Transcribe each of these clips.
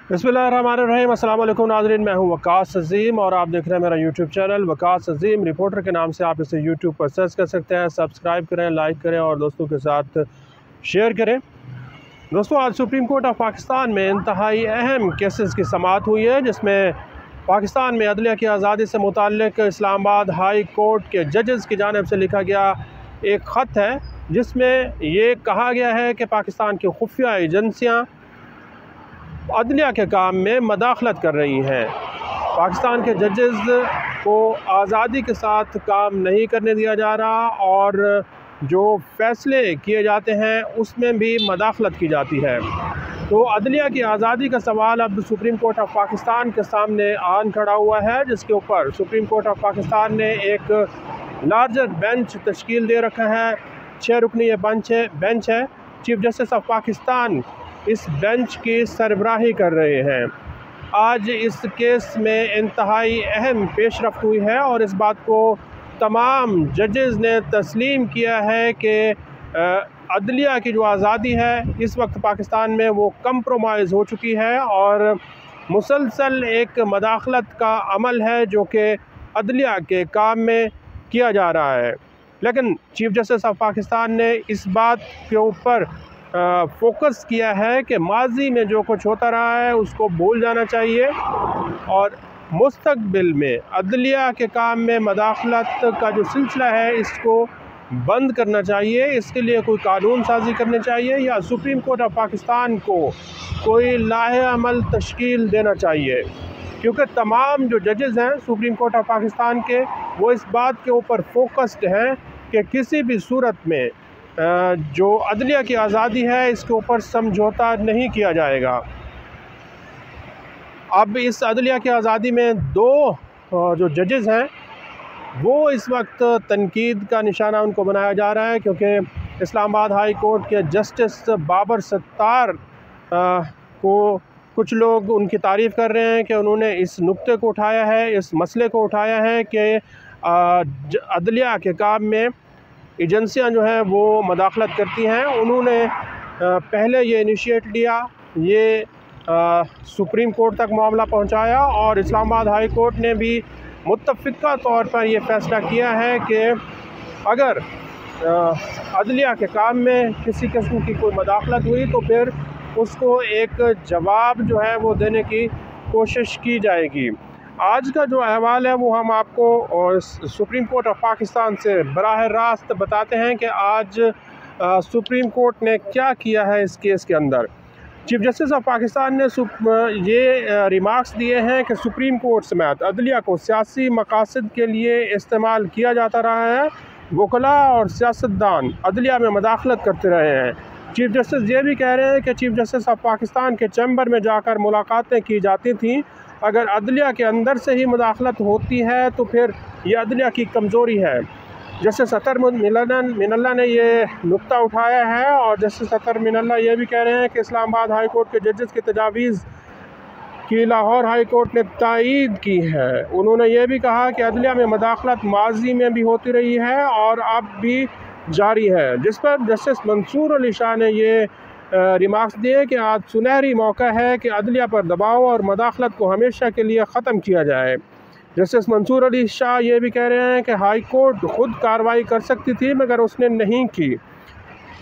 बिस्मिल्लाहिर्रहमानिर्रहीम। अस्सलाम वालेकुम नाज़रीन, मैं हूं वकास अज़ीम और आप देख रहे हैं मेरा यूट्यूब चैनल वकास अज़ीम रिपोर्टर के नाम से। आप इसे यूट्यूब पर सर्च कर सकते हैं। सब्सक्राइब करें, लाइक करें और दोस्तों के साथ शेयर करें। दोस्तों, आज सुप्रीम कोर्ट ऑफ पाकिस्तान में इंतहाई अहम केसेस की समाअत हुई है, जिसमें पाकिस्तान में अदलिया की आज़ादी से मुताल्लिक़ इस्लामाबाद हाई कोर्ट के जजेस की जानिब से लिखा गया एक ख़त है, जिसमें ये कहा गया है कि पाकिस्तान की खुफिया एजेंसियाँ अदलिया के काम में मदाखलत कर रही हैं। पाकिस्तान के जजेस को आज़ादी के साथ काम नहीं करने दिया जा रहा और जो फ़ैसले किए जाते हैं उसमें भी मदाखलत की जाती है। तो अदलिया की आज़ादी का सवाल अब सुप्रीम कोर्ट ऑफ पाकिस्तान के सामने आन खड़ा हुआ है, जिसके ऊपर सुप्रीम कोर्ट ऑफ पाकिस्तान ने एक लार्जर बेंच तश्कील दे रखा है। 6 रुकनी बेंच है। चीफ जस्टिस ऑफ पाकिस्तान इस बेंच की सरबराही कर रहे हैं। आज इस केस में इंतहाई अहम पेशरफ्त हुई है और इस बात को तमाम जजेस ने तस्लीम किया है कि अदलिया की जो आज़ादी है इस वक्त पाकिस्तान में वो कंप्रोमाइज़ हो चुकी है और मुसलसल एक मदाखलत का अमल है जो कि अदलिया के काम में किया जा रहा है। लेकिन चीफ जस्टिस ऑफ पाकिस्तान ने इस बात के ऊपर फोकस किया है कि माजी में जो कुछ होता रहा है उसको भूल जाना चाहिए और मुस्तकबिल में अदलिया के काम में मदाखलत का जो सिलसिला है इसको बंद करना चाहिए। इसके लिए कोई कानून साजी करनी चाहिए या सुप्रीम कोर्ट ऑफ पाकिस्तान को कोई लाहे अमल तश्कील देना चाहिए, क्योंकि तमाम जो जजेस हैं सुप्रीम कोर्ट ऑफ पाकिस्तान के वो इस बात के ऊपर फोकस्ड हैं कि किसी भी सूरत में जो अदलिया की आज़ादी है इसके ऊपर समझौता नहीं किया जाएगा। अब इस अदलिया की आज़ादी में दो जो जजेस हैं वो इस वक्त तनकीद का निशाना उनको बनाया जा रहा है, क्योंकि इस्लामाबाद हाई कोर्ट के जस्टिस बाबर सत्तार को कुछ लोग उनकी तारीफ़ कर रहे हैं कि उन्होंने इस नुक्ते को उठाया है, इस मसले को उठाया है कि अदलिया के काम में एजेंसियां जो हैं वो मदाखलत करती हैं। उन्होंने पहले ये इनिशिएट लिया, ये सुप्रीम कोर्ट तक मामला पहुंचाया और इस्लामाबाद हाई कोर्ट ने भी मुत्तफ़िक़ा तौर पर यह फ़ैसला किया है कि अगर अदलिया के काम में किसी किस्म की कोई मदाखलत हुई तो फिर उसको एक जवाब जो है वो देने की कोशिश की जाएगी। आज का जो अहवाल है वो हम आपको और सुप्रीम कोर्ट ऑफ पाकिस्तान से बराह रास्त बताते हैं कि आज सुप्रीम कोर्ट ने क्या किया है इस केस के अंदर। चीफ जस्टिस ऑफ पाकिस्तान ने ये रिमार्क्स दिए हैं कि सुप्रीम कोर्ट समेत अदलिया को सियासी मकासद के लिए इस्तेमाल किया जाता रहा है। वकला और सियासतदान अदलिया में मदाखलत करते रहे हैं। चीफ जस्टिस ये भी कह रहे हैं कि चीफ जस्टिस ऑफ पाकिस्तान के चैम्बर में जाकर मुलाकातें की जाती थीं। अगर अदलिया के अंदर से ही मदाखलत होती है तो फिर ये अदलिया की कमज़ोरी है। जस्टिस अतर मिनल्ला ने ये नुक्ता उठाया है और जस्टिस अतर मिनल्ला ये भी कह रहे हैं कि इस्लामाबाद हाई कोर्ट के जजेस की तजावीज़ की लाहौर हाई कोर्ट ने तायीद की है। उन्होंने ये भी कहा कि अदलिया में मदाखलत माजी में भी होती रही है और अब भी जारी है, जिस पर जस्टिस मंसूर अली शाह ने ये रिमार्क्स दिए कि आज सुनहरी मौका है कि अदलिया पर दबाव और मदाखलत को हमेशा के लिए ख़त्म किया जाए। जस्टिस मंसूर अली शाह ये भी कह रहे हैं कि हाई कोर्ट खुद कार्रवाई कर सकती थी मगर उसने नहीं की।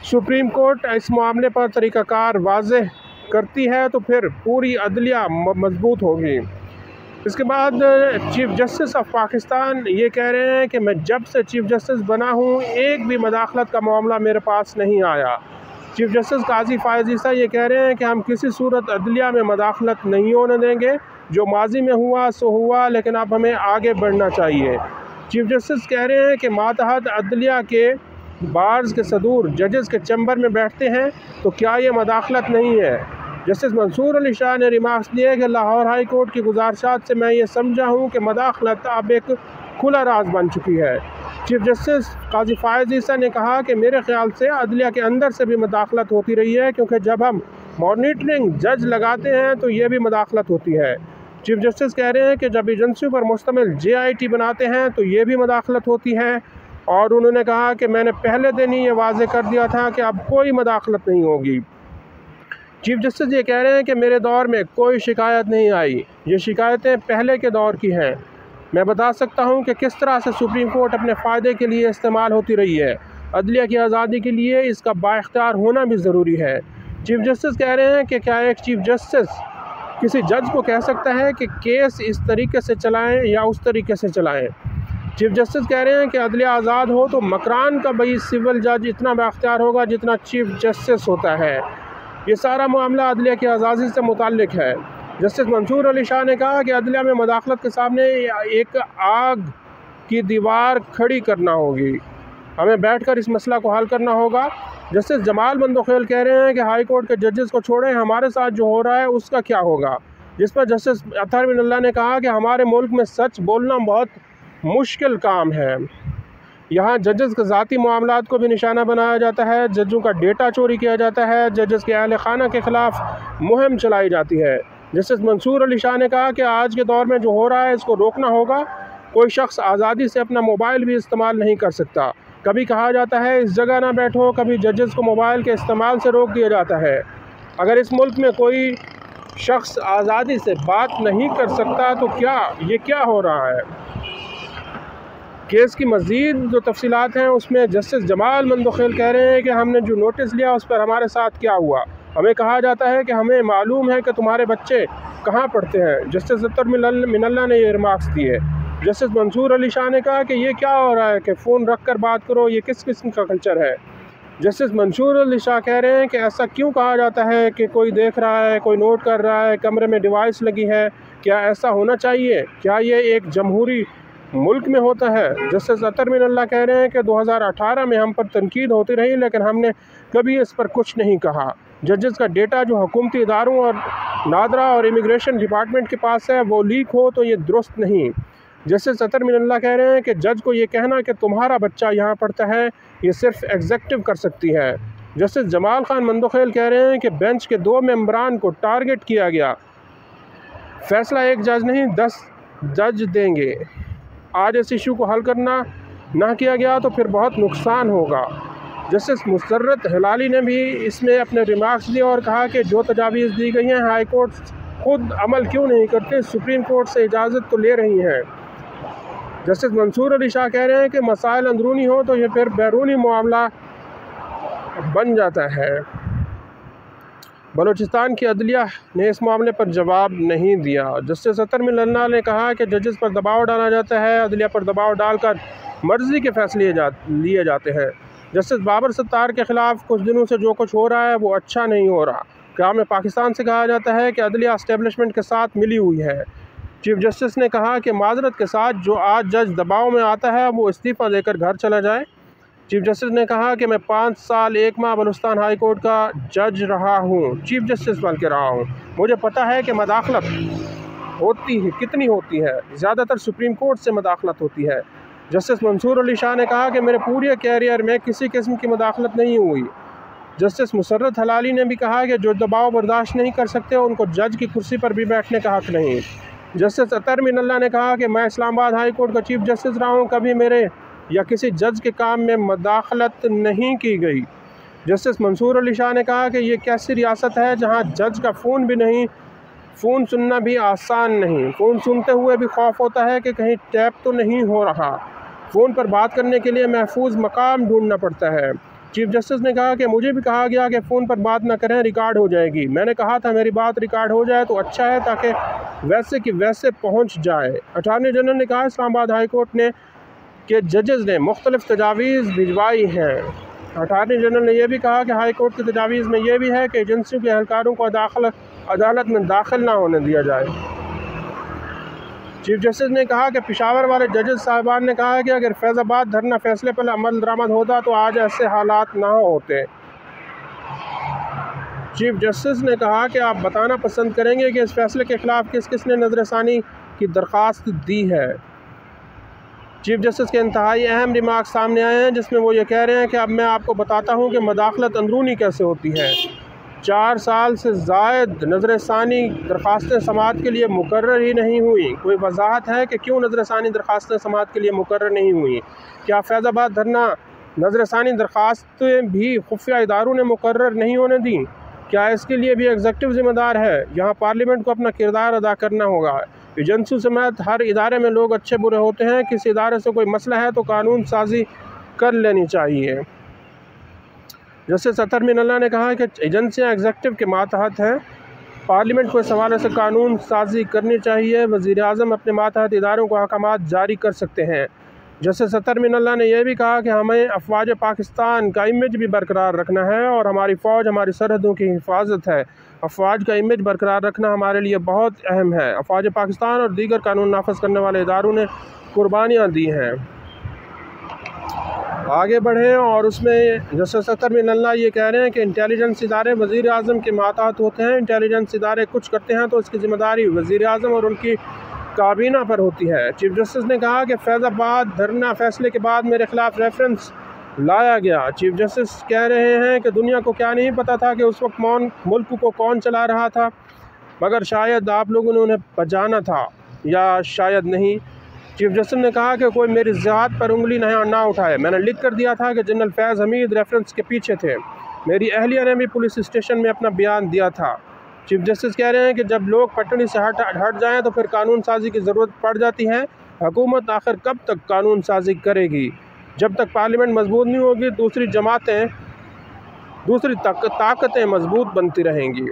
सुप्रीम कोर्ट इस मामले पर तरीक़ाकार वाज़ेह करती है तो फिर पूरी अदलिया मजबूत होगी। इसके बाद चीफ जस्टिस ऑफ पाकिस्तान ये कह रहे हैं कि मैं जब से चीफ जस्टिस बना हूँ एक भी मदाखलत का मामला मेरे पास नहीं आया। चीफ जस्टिस काजी फ़ायज़ ईसा ये कह रहे हैं कि हम किसी सूरत अदलिया में मदाखलत नहीं होने देंगे। जो माजी में हुआ सो हुआ, लेकिन अब हमें आगे बढ़ना चाहिए। चीफ जस्टिस कह रहे हैं कि मातहत अदलिया के बार्स के सदूर जजेस के चैम्बर में बैठते हैं तो क्या ये मदाखलत नहीं है। जस्टिस मंसूर अली शाह ने रिमार्क्स दिए कि लाहौर हाई कोर्ट की गुजारिशात से मैं ये समझा हूँ कि मदाखलत अब एक खुला राज बन चुकी है। चीफ जस्टिस काजी फ़ायज़ ईसा ने कहा कि मेरे ख़्याल से अदलिया के अंदर से भी मदाखलत होती रही है, क्योंकि जब हम मॉनिटरिंग जज लगाते हैं तो ये भी मदाखलत होती है। चीफ जस्टिस कह रहे हैं कि जब एजेंसियों पर मुश्तमिल JIT बनाते हैं तो ये भी मदाखलत होती है और उन्होंने कहा कि मैंने पहले दिन ही ये वाज़ेह कर दिया था कि अब कोई मदाखलत नहीं होगी। चीफ जस्टिस ये कह रहे हैं कि मेरे दौर में कोई शिकायत नहीं आई, ये शिकायतें पहले के दौर की हैं। मैं बता सकता हूँ कि किस तरह से सुप्रीम कोर्ट अपने फ़ायदे के लिए इस्तेमाल होती रही है। अदलिया की आज़ादी के लिए इसका बाइख्तियार होना भी ज़रूरी है। चीफ जस्टिस कह रहे हैं कि क्या एक चीफ जस्टिस किसी जज को कह सकता है कि केस इस तरीके से चलाएं या उस तरीके से चलाएं। चीफ जस्टिस कह रहे हैं कि अदलिया आज़ाद हो तो मकरान का भाई सिविल जज इतना बाइख्तियार होगा जितना चीफ जस्टिस होता है। ये सारा मामला अदलिया की आज़ादी से मुताल्लिक है। जस्टिस मंसूर अली शाह ने कहा कि अदलिया में मदाखलत के सामने एक आग की दीवार खड़ी करना होगी, हमें बैठकर इस मसला को हल करना होगा। जस्टिस जमाल बंदोखेल कह रहे हैं कि हाई कोर्ट के जजेस को छोड़ें, हमारे साथ जो हो रहा है उसका क्या होगा। जिस पर जस्टिस अतहर मिनल्ला ने कहा कि हमारे मुल्क में सच बोलना बहुत मुश्किल काम है। यहाँ जजेस के ज़ाती मामलात को भी निशाना बनाया जाता है, जजों का डेटा चोरी किया जाता है, जजेस के अहल खाना के ख़िलाफ़ मुहिम चलाई जाती है। जस्टिस मंसूर अली शाह ने कहा कि आज के दौर में जो हो रहा है इसको रोकना होगा। कोई शख्स आज़ादी से अपना मोबाइल भी इस्तेमाल नहीं कर सकता। कभी कहा जाता है इस जगह ना बैठो, कभी जजेस को मोबाइल के इस्तेमाल से रोक दिया जाता है। अगर इस मुल्क में कोई शख्स आज़ादी से बात नहीं कर सकता तो क्या हो रहा है। केस की मज़ीद जो तफसीलात हैं उसमें जस्टिस जमाल बंदोखेल कह रहे हैं कि हमने जो नोटिस लिया उस पर हमारे साथ क्या हुआ। हमें कहा जाता है कि हमें मालूम है कि तुम्हारे बच्चे कहाँ पढ़ते हैं। जस्टिस अतहर मिनल्ला ने ये रिमार्क्स दिए। जस्टिस मंसूर अली शाह ने कहा कि ये क्या हो रहा है कि फ़ोन रख कर बात करो, ये किस किस्म का कल्चर है। जस्टिस मंसूर अली शाह कह रहे हैं कि ऐसा क्यों कहा जाता है कि कोई देख रहा है, कोई नोट कर रहा है, कमरे में डिवाइस लगी है, क्या ऐसा होना चाहिए? क्या ये एक जमहूरी मुल्क में होता है? जस्टिस अतहर मिनल्ला कह रहे हैं कि 2018 में हम पर तनकीद होती रही लेकिन हमने कभी इस पर कुछ नहीं कहा। जजेस का डेटा जो हुकूमती इदारों और नादरा और इमिग्रेशन डिपार्टमेंट के पास है वो लीक हो तो ये दुरुस्त नहीं। जस्टिस अतहर मिनल्ला कह रहे हैं कि जज को ये कहना कि तुम्हारा बच्चा यहाँ पढ़ता है ये सिर्फ एग्जेक्टिव कर सकती है। जस्टिस जमाल खान बंदोखेल कह रहे हैं कि बेंच के 2 मेंबरान को टारगेट किया गया, फैसला एक जज नहीं 10 जज देंगे। आज इस इशू को हल करना ना किया गया तो फिर बहुत नुकसान होगा। जस्टिस मुसर्रत हिलाली ने भी इसमें अपने रिमार्क्स दिए और कहा कि जो तजावीज़ दी गई हैं हाई कोर्ट खुद अमल क्यों नहीं करते, सुप्रीम कोर्ट से इजाज़त तो ले रही हैं। जस्टिस मंसूर अली शाह कह रहे हैं कि मसाइल अंदरूनी हो तो ये फिर बैरूनी मामला बन जाता है। बलूचिस्तान की अदलिया ने इस मामले पर जवाब नहीं दिया। जस्टिस अतहर मिनल्ला ने कहा कि जजेस पर दबाव डाला जाता है, अदलिया पर दबाव डालकर मर्ज़ी के फैसले लिए जाते हैं। जस्टिस बाबर सत्तार के ख़िलाफ़ कुछ दिनों से जो कुछ हो रहा है वो अच्छा नहीं हो रहा। क़याम पाकिस्तान से कहा जाता है कि अदलिया एस्टेब्लिशमेंट के साथ मिली हुई है। चीफ जस्टिस ने कहा कि माजरत के साथ जो आज जज दबाव में आता है वो इस्तीफ़ा देकर घर चला जाए। चीफ जस्टिस ने कहा कि मैं 5 साल 1 माह बलूचिस्तान हाई कोर्ट का जज रहा हूँ, चीफ जस्टिस बन के रहा हूँ। मुझे पता है कि मदाखलत होती है, कितनी होती है, ज़्यादातर सुप्रीम कोर्ट से मदाखलत होती है। जस्टिस मंसूर अली शाह ने कहा कि मेरे पूरे कैरियर में किसी किस्म की मदाखलत नहीं हुई। जस्टिस मुसर्रत हिलाली ने भी कहा कि जो दबाव बर्दाश्त नहीं कर सकते उनको जज की कुर्सी पर भी बैठने का हक़ नहीं। जस्टिस अतहर मिनल्ला ने कहा कि मैं इस्लामाबाद हाई कोर्ट का चीफ जस्टिस रहा हूँ, कभी मेरे या किसी जज के काम में मदाखलत नहीं की गई। जस्टिस मंसूर अली शाह ने कहा कि ये कैसी रियासत है जहाँ जज का फ़ोन भी नहीं, फ़ोन सुनना भी आसान नहीं, फ़ोन सुनते हुए भी खौफ होता है कि कहीं टैप तो नहीं हो रहा। फ़ोन पर बात करने के लिए महफूज मकाम ढूंढना पड़ता है। चीफ जस्टिस ने कहा कि मुझे भी कहा गया कि फ़ोन पर बात ना करें, रिकॉर्ड हो जाएगी। मैंने कहा था मेरी बात रिकॉर्ड हो जाए तो अच्छा है ताकि वैसे कि वैसे पहुँच जाए। अटॉर्नी जनरल ने कहा इस्लामाबाद हाई कोर्ट ने कि जजेस ने मुख्तलिफ़ तजावीज़ भिजवाई हैं। अटॉर्नी जनरल ने यह भी कहा कि हाई कोर्ट की तजावीज़ में यह भी है कि एजेंसियों के एहलकारों को अदालत में दाखिल ना होने दिया जाए। चीफ जस्टिस ने कहा कि पेशावर वाले जजेस साहिबान ने कहा कि अगर फैज़ाबाद धरना फैसले पर अमल दरामद होता तो आज ऐसे हालात ना होते। चीफ जस्टिस ने कहा कि आप बताना पसंद करेंगे कि इस फैसले के ख़िलाफ़ किस किस ने नज़रसानी की दरख्वास्त दी है। चीफ जस्टिस के इंतहाई अहम रिमार्क सामने आए हैं जिसमें वो ये कह रहे हैं कि अब मैं आपको बताता हूँ कि मदाखलत अंदरूनी कैसे होती है। 4 साल से ज़ायद नज़रसानी दरख्वास्तें समाअत के लिए मुकर्रर ही नहीं हुई। कोई वजाहत है कि क्यों नज़रसानी दरख्वास्तें समाअत के लिए मुकर्रर नहीं हुई? क्या फैज़ाबाद धरना नज़रसानी दरख्वास्तें भी खुफिया इदारों ने मुकर्रर नहीं होने दी? क्या इसके लिए भी एग्जेक्टिव ज़िम्मेदार है? यहाँ पार्लियामेंट को अपना किरदार अदा करना होगा। एजेंसी समेत हर इदारे में लोग अच्छे बुरे होते हैं। किसी इदारे से कोई मसला है तो कानून साजी कर लेनी चाहिए। जस्टिस अतर मिनल्ला ने कहा कि एजेंसियाँ एग्जेक्टिव के मातहत हैं, पार्लियामेंट को इस हवाले से कानून साजी करनी चाहिए। वज़ीर आज़म अपने मातहत इदारों को अहकामात जारी कर सकते हैं। जस्टिस अतर मिनल्ला ने यह भी कहा कि हमें अफवाज पाकिस्तान का इमेज भी बरकरार रखना है और हमारी फ़ौज हमारी सरहदों की हिफाजत है। अफवाज का इमेज बरकरार रखना हमारे लिए बहुत अहम है। अफवाज पाकिस्तान और दीगर कानून नाफज करने वाले इदारों ने कुर्बानियाँ दी हैं। आगे बढ़ें और उसमें जस्टिस अतर मिनल्ला ये कह रहे हैं कि इंटेलिजेंस इदारे वज़ीर आज़म के मातहत होते हैं। इंटेलिजेंस इदारे कुछ करते हैं तो इसकी ज़िम्मेदारी वज़ीर आज़म और उनकी काबीना पर होती है। चीफ जस्टिस ने कहा कि फैज़ाबाद धरना फैसले के बाद मेरे ख़िलाफ़ रेफरेंस लाया गया। चीफ जस्टिस कह रहे हैं कि दुनिया को क्या नहीं पता था कि उस वक्त मुल्क को कौन चला रहा था, मगर शायद आप लोगों ने उन्हें बचाना था या शायद नहीं। चीफ जस्टिस ने कहा कि कोई मेरी ज़ात पर उंगली ना उठाए। मैंने लिख कर दिया था कि जनरल फैज़ हमीद रेफरेंस के पीछे थे। मेरी अहलिया ने भी पुलिस स्टेशन में अपना बयान दिया था। चीफ जस्टिस कह रहे हैं कि जब लोग पटड़ी से हट जाएँ तो फिर कानून साजी की ज़रूरत पड़ जाती है। हुकूमत आखिर कब तक कानून साजी करेगी? जब तक पार्लियामेंट मजबूत नहीं होगी दूसरी ताकतें मजबूत बनती रहेंगी।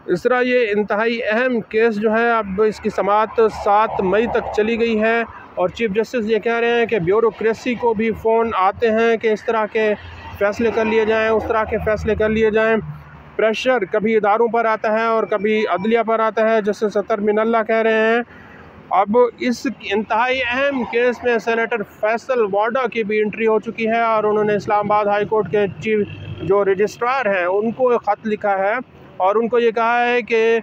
इस तरह ये इंतहाई अहम केस जो है अब इसकी समाअत 7 मई तक चली गई है और चीफ जस्टिस ये कह रहे हैं कि ब्यूरोक्रेसी को भी फ़ोन आते हैं कि इस तरह के फ़ैसले कर लिए जाएँ, उस तरह के फ़ैसले कर लिए जाएँ। प्रेशर कभी इदारों पर आता है और कभी अदलिया पर आता है। जस्टिस अतर मिनल्ला कह रहे हैं अब इस इंतहाई अहम केस में सेनेटर फैसल वाडा की भी एंट्री हो चुकी है और उन्होंने इस्लामाबाद हाई कोर्ट के चीफ जो रजिस्ट्रार हैं उनको ख़त लिखा है और उनको ये कहा है कि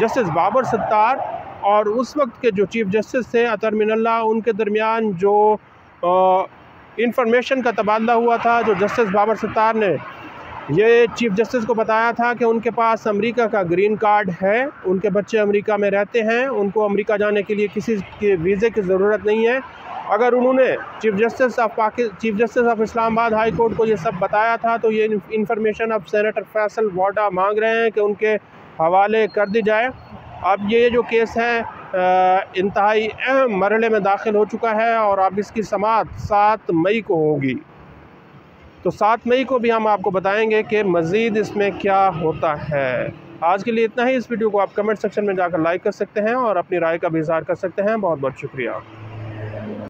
जस्टिस बाबर सत्तार और उस वक्त के जो चीफ जस्टिस थे अतर मिनल्ला, उनके दरमियान जो इंफॉर्मेशन का तबादला हुआ था, जो जस्टिस बाबर सत्तार ने ये चीफ जस्टिस को बताया था कि उनके पास अमेरिका का ग्रीन कार्ड है, उनके बच्चे अमेरिका में रहते हैं, उनको अमेरिका जाने के लिए किसी के वीज़े की ज़रूरत नहीं है। अगर उन्होंने chief justice of Islamabad high court को ये सब बताया था तो ये इंफॉर्मेशन अब सेनेटर फैसल वाडा मांग रहे हैं कि उनके हवाले कर दी जाए। अब ये जो केस है इंतहाई अहम मरहले में दाखिल हो चुका है और अब इसकी समाअत 7 मई को होगी। तो 7 मई को भी हम आपको बताएंगे कि मज़ीद इसमें क्या होता है। आज के लिए इतना ही। इस वीडियो को आप कमेंट सेक्शन में जाकर लाइक कर सकते हैं और अपनी राय का भी इज़हार कर सकते हैं। बहुत बहुत शुक्रिया।